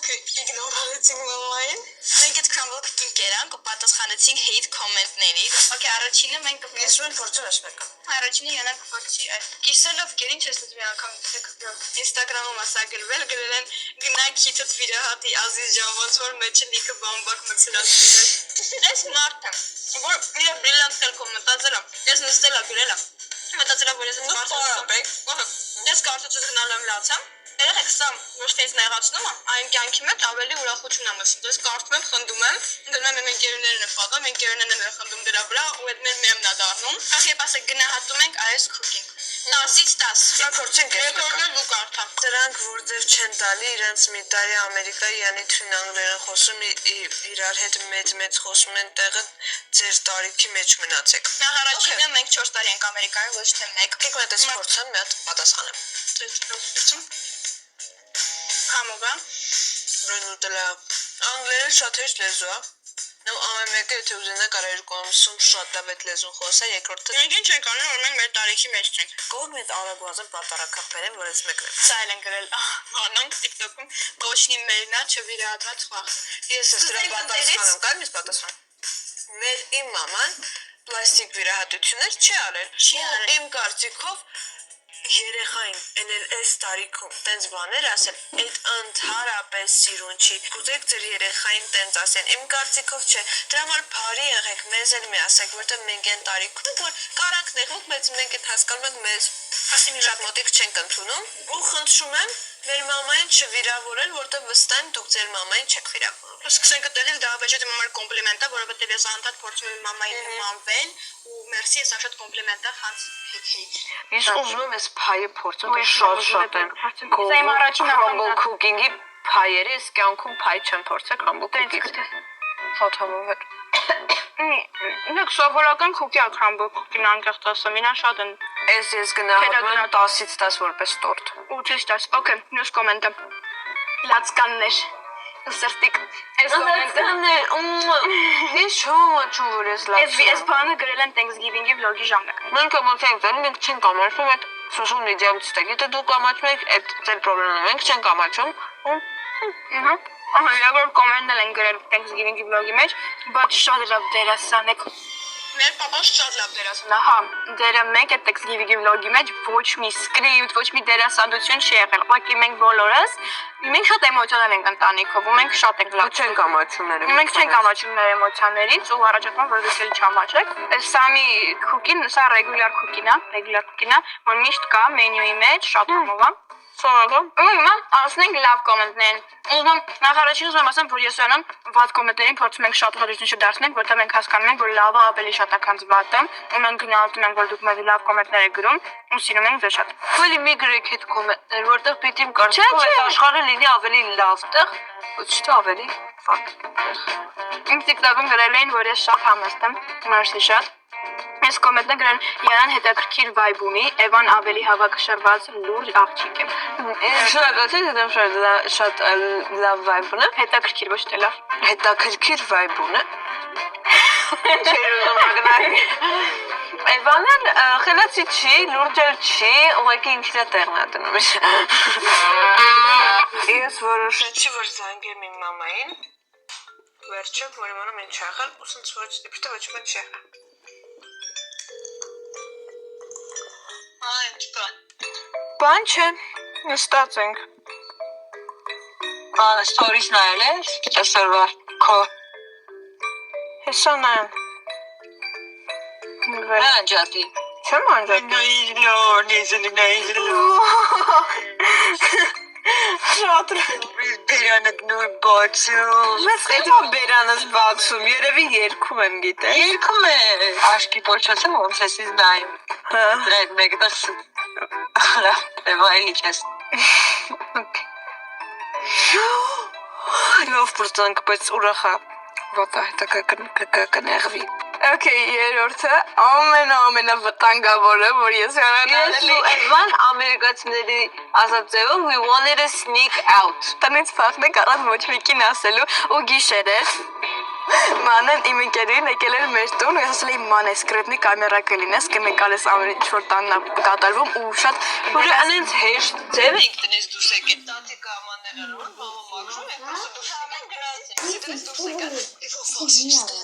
Okay, իգնորացինք մամային։ Մենք այդ crumble cooking կերանք ու պատասխանեցինք hate comment-ների։ Okay, առաջինը մենք Ես փորձում եմ մեկը։ առաջինը յանակ փորձի այդ կիսելով գերին չես դու մի անգամ դեպք Instagram-ում ասա գրվել գրել են գնա քիթդ վիրահատի Ազիզ ջան ոնց որ մեջը լիքը բամբակ մցրացնում ես մարդը որ իր բրիլիանտ կերպով մտածել եմ ես նստել եմ գրել եմ մտածել եմ որ ես կարծում գնալու եմ լացամ երեք սա ոչ թե ինձ նեղացնում է այն կյանքի մեջ ավելի ուրախություն եմ ասում ես կարծում եմ խնդում եմ դնում եմ ընկերներն են պատում ընկերներն են խնդում դրա վրա ու այդ մեր մեմն է դառնում ախի ասե գնահատում ենք այս cooking 10-ից 10 փորձենք երկրորդն ու կարթա դրանք որ ձեր չեն տալի իրենց մի տարի ամերիկայի յանի թույն անգլերեն խոսում իրար հետ մեծ խոսում են տեղը ձեր տարիքի մեջ մնացեք նախ առաջինը մենք 4 տարի ենք ամերիկայում ոչ թե 1 եկեք մենք այս փորձեմ մի հատ պատասխանեմ համովա Ռենուտելա անգլերեն շատ հեշտ լեզու է Նո ամենը եթե ուզենա կարող երկու ամսում շատ լավ այդ լեզուն խոսա երկրորդը մենք ինչ ենք անում որ մենք մեր տարիքի մեջ ենք կողմից արագուազն պատարակապներ են որ ես մեկն եմ սա են գրել անոնք TikTok-ում ոչնի մերնա չվիրահատված խաղ ես դրա պատասխանում կամ ես պատասխան մեր իմ մաման պլաստիկ վիրահատություններ չի արել իմ կարծիքով երեխային այս տարիքում տենց բաներ ասել այդ ընդհանրապես սիրուն չի կուզեք ձեր երեխային տենց ասեն իմ կարծիքով չէ դրա համար բարի եղեք մեզ էլ մի ասեք որտեղ մենք այն տարիքում ենք որ կարանք նեղվենք բայց մենք այդ հասկանում ենք մեզ շատ մոտիկ չենք ընդունում ու խնդրում եմ մեր մամային չվիրավորել որտեղ վստահ եմ դուք ձեր մամային չեք վիրավորել սկսենք այդտեղից դա վեճը մամար կոմպլիմենտ է որովհետև ես անդադ փորձում եմ մամային նմանվել ու մերսի ես շատ կոմպլիմենտ է հանց Ես ուզում եմ այս փայը փորձել շատ եմ Իմ առաջինը crumble cooking-ի փայերը ես կյանքում փայ չեմ փորձել crumble cooking-ի Շատ համով Նեք սովորական քուկի crumble cooking-ն անկեղծ ասեմ իրան շատ են ես գնահատում եմ 10-ից 10 որպես տորտ 8-ից 10 Okay նույն կոմենտը լացկաններ սրտիկ այս կոմենտը ես չոմաչում որ ես լացում Այս բանը գրել են Thanksgiving-ի vlog-ի ժամանակ Մենք ամոթենք դեն մենք չենք ամաչում այդ social media-ում ստեգի դե դուք ամաչում եք այդ ձեր պրոբլեմն է մենք չենք ամաչում Ահա կոմենտներ են գրել Thanksgiving-ի vlog-ի մեջ բայց շատ լավ դերասան եք Մեր պապան շատ լավ դերասան է, հա, դերը մենք այդ Thanksgiving-ի vlog-ի մեջ ոչ մի սկրիպտ, ոչ մի դերասանություն չի եղել, ուղղակի մենք բոլորս մենք շատ էմոցիոնալ ենք ընտանիքով ու մենք շատ ենք լավ չենք ամաչում Մենք չենք ամաչում մեր էմոցիաներից ու առաջարկում որ դուք էլ չամաչեք Այս Սամի cooking, սա regular cooking-ը, որ միշտ կա մենյուի մեջ, շատ համով է Սովորական Հիմա ասենք լավ կոմենտներ Ուզում նախ առաջին ուզում եմ ասեմ, որ ես ոնան վատ կոմենտներին փորձում ենք շատ հաջողություն չդարձնել, որտեղ մենք հասկանում ենք, որ լավը ավելի շատ է, քան վատը, ու մենք գնահատում ենք, որ դուք մեզ լավ կոմենտներ եք գրում, ու սիրում ենք ձեզ շատ։ Քոլի մի գրեք այդ կոմենտներ, որտեղ պիտի կարծում եմ աշխարհը լինի ավելի լավ տեղ, ոչ թե ավելի վատ։ Ինձ TikTok-ում գրել էին, որ ես շատ համեստ եմ, մերսի շատ։ Ես կոմենտներ գրել Յանան հետաքրքիր vibe ունի, Էվան ավելի հավաքշռված լուրջ աղջիկ է։ Շնորհակալ եմ շատ լավ vibe ունը։ Հետաքրքիր ոչ թե լավ։ Հետաքրքիր vibe ունը։ Էվանն խելացի չի, լուրջ չի, ուղղակի ինքն է տեղն է դնում։ Ես որոշեցի, որ զանգեմ իմ մամային։ Վերջը, որ իմանամ ինչ եղել, ու սենց ոչ դեպի ոչ մեկ չեղել։ Բան չէ, նստած ենք։ Stories նայել ես, այսօրվա քո։ Հեսա նայեմ։ Անջատի։ Չեմ անջատի։ Շատ բերանդ նոր բացում։ Մեզ հետո բերանս բացում, երևի երգում եմ գիտես։ Երգում է։ Աշկի փոչացեմ ոնց ես նայում։ Դրեք մեկ դաս։ Վայլի չես։ Լավ բրտանք, բայց ուրախա։ Ոտա հետա կներվի։ Okay, երրորդը ամենավտանգավորը, որ ես հեռանալել եմ։ Էվան ամերիկացիների ասած ձևով we wanted to sneak out։ Տնից փախնենք առանց ոչ մեկին ասելու ու գիշեր էր։ Մանեն իմ ընկերին եկել էր մեր տուն ու ես ասել էի ման էս կրետնի կամերա կլինես կնկարես ամեն ինչ որ տանն է կատարվում ու շատ Որը անենց հեշտ ձև ենք տնես դուրս եկել տատիկը ամաններ արում մամա մաքրում ենք դուրս գնացել դուրս եկել